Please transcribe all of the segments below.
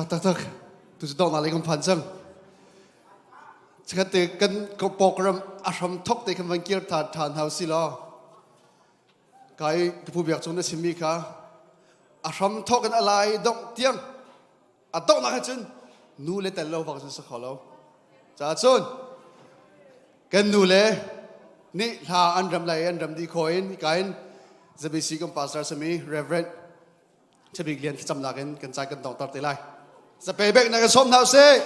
tak tu sedang nalik panjang. Sekarang kan program asam tok te kan bangkir tan house lah. Kai kepubiak cuna simika asam tok kan alai dok tiang adok nak cun nule telau vaksin sekolah. Jacun kan nule ni ha andram di koin kain zabisi kan pastor semi reverend cebiglian kecamlakan kan saya kan doktor telai. Sepebek nak som house.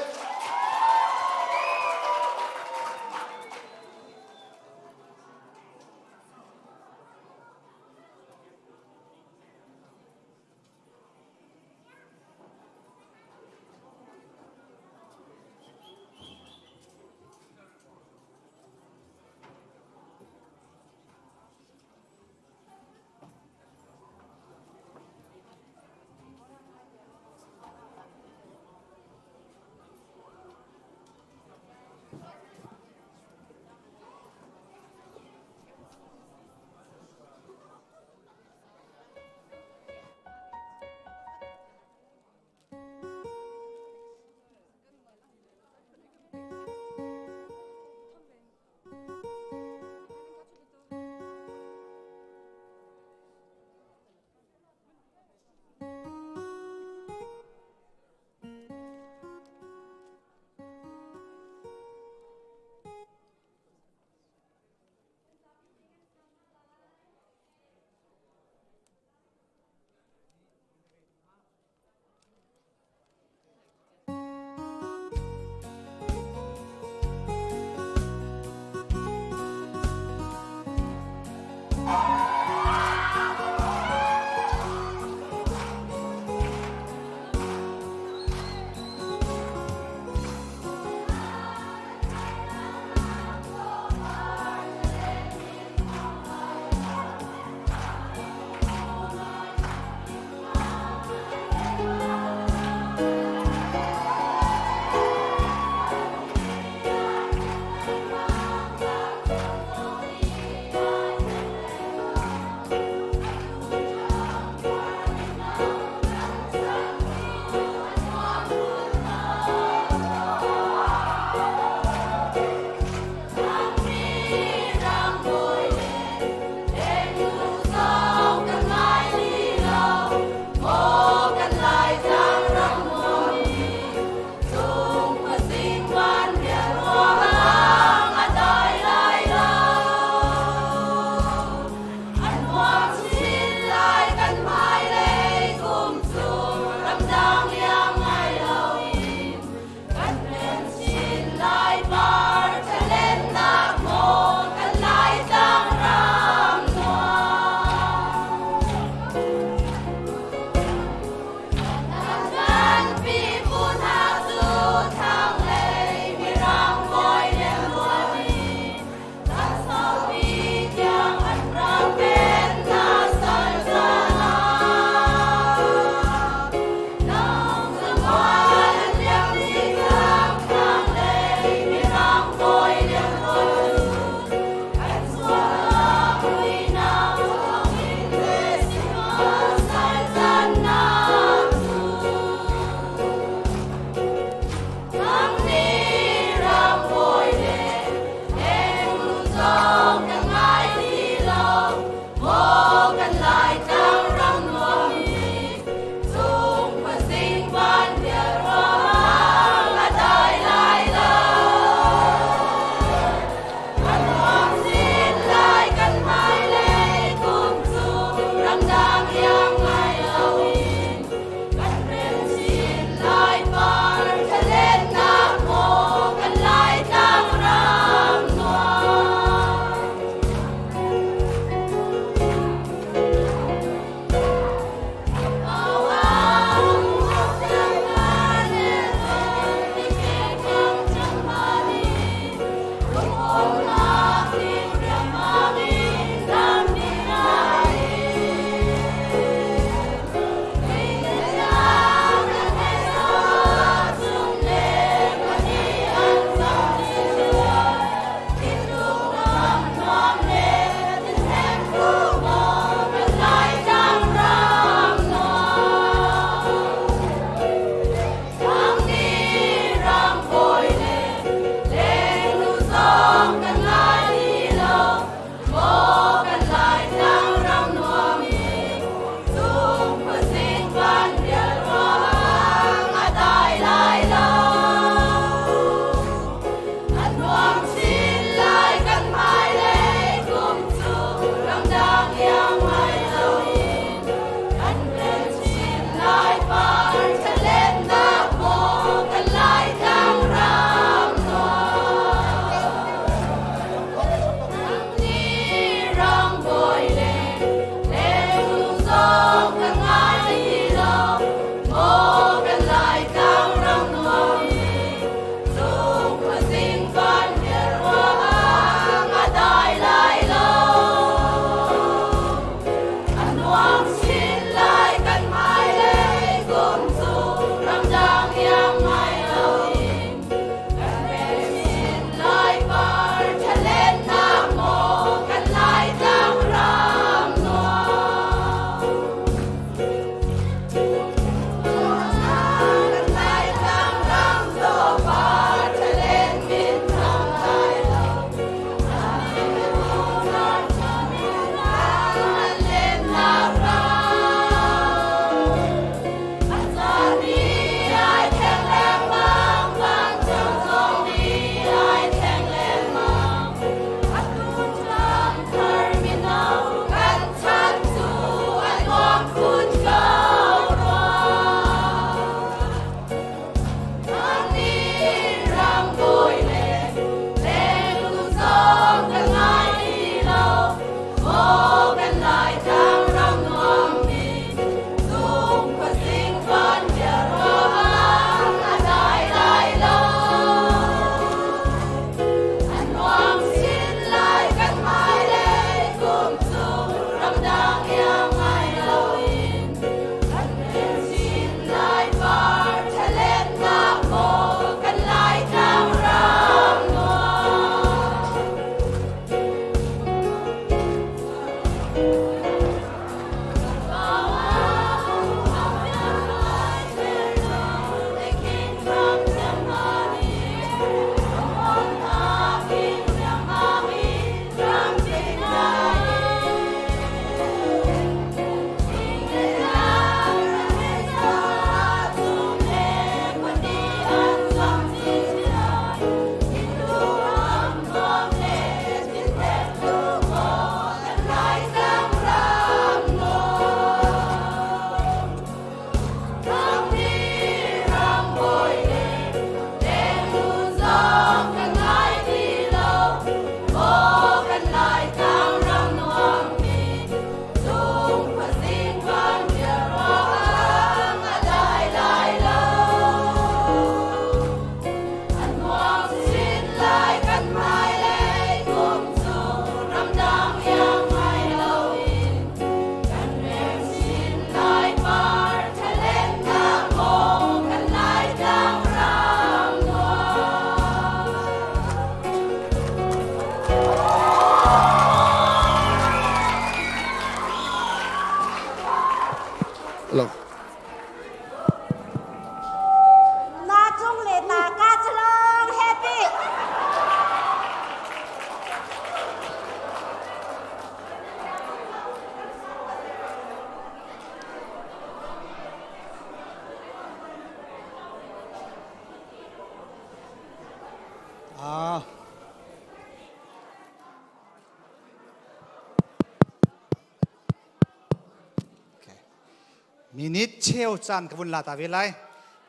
มินิเชลจันกับบุญลาตาวิไล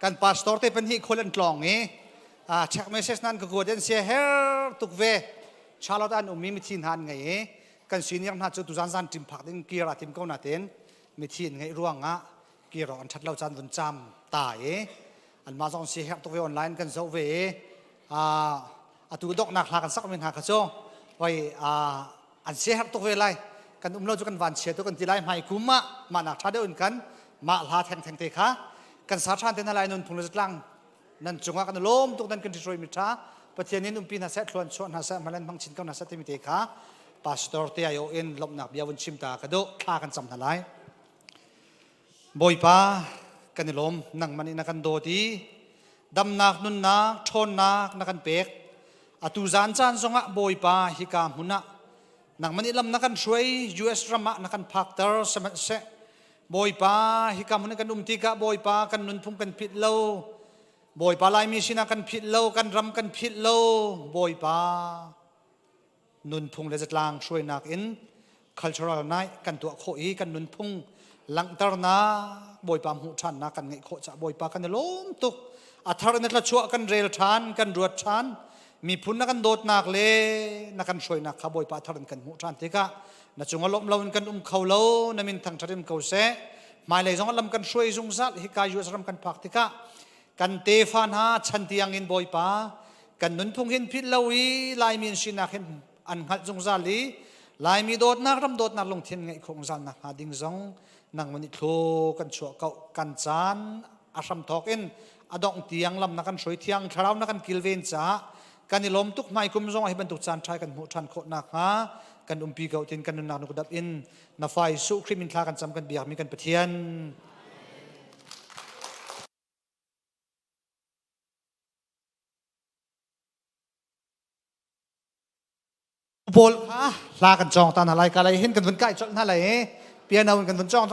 กันพาสตอร์เตเป็นที่คนลันกลองนี้เช็คเมสเซจนั้นก็กดเดนเสียเฮร์ตุกเวชาลอตันมีมิทินหันไงกันซีเนียร์น่าจะตุจันจันทีมผักดินกีฬาทีมเกาหนาเต็นมิทินไงร่วงกีฬาอันชัดเราจันบุญจำตายอันมาส่งเสียเฮร์ตุกเวออนไลน์กันโซเวตุกดอกนักหากันสักมินหากันโซไว้อันเสียเฮร์ตุกเวไลกันเราจะกันวันเชียตุกันทีไรไม่คุ้มมาหนักชาเดินกันมาลาแทงเตะขากันสาชานเทนอะไรนนทุงจัดลังนั่นจงว่ากันล้มตุกนั้นกันที่ช่วยมิตรประเทศนี้นุ่มปีน่าเสร็จล้วนชวนน่าเสร็จมาเล่นบังชินก็น่าเสร็จที่มิตรขาพาสตอร์เตียโอเอ็นลบหนักเบียวันชิมตากระโดฆ่ากันจำทันไรบ่อยป้ากันล้มนั่งมันนักกันโดดีดำนักนุ่นนักชนนักกันเป็กตุจานจานสงะบ่อยป้าฮิกามุนะนั่งมันลำนักกันช่วย US รำนักกันพักเตอร์เสบอยป้าฮิกามุนกันติกะบอยป้ากันนุนพุ่งกันพิดโลบอยป้าลายมีสินากันพิดโลกันรำกันพิดโลบอยป้านุนพุ่งเลยจัดลางช่วยนักอิน cultural night กันตัวโคอีกันนุนพุ่งหลังตระนาบอยป้าหูชันนักกันไงโคจะบอยป้ากันล้มตุกอัธรนักละชัวกันเรลชันกันรวดชันมีพุ่นนักกันโดดนักเลนักกันช่วยนักขบอยป้าอัธรกันหูชันติกะนั่นจงล้มเรากันเขาเล่านั่นมินทางชริมเขาเสหมายเลยจงลำกันช่วยจงซัดฮิกายุสรำกันพักติกะกันเตฟานหาชันที่ยังอินบอยป้ากันนุนพงหินพิษเลวีลายมีนชินักเห็นอันหัดจงซัดลีลายมีโดดนักรำโดดนักลงเทียนไงคงซัดนักหาดิ่งจงนั่งมันอิโคกันชัวเก่ากันจานอาชัมทอกอินอดองเตียงลำนักกันช่วยเทียงชราวนักกันกิลเวนจ้ากันนิลมตุกไม่กุมจงให้บรรทุกจานใช้กันหูชันโคนักฮะกันปีเก่าทินกันนักนุกดับอินนาไฟสุคริมินทากันจำกันเบียร์มีกันเปทียนโบลค่ะลากันจองตาหน้าไรกันอะไรเห็นกันวันใกล้จองหน้าไรเปียโนกันวันจอง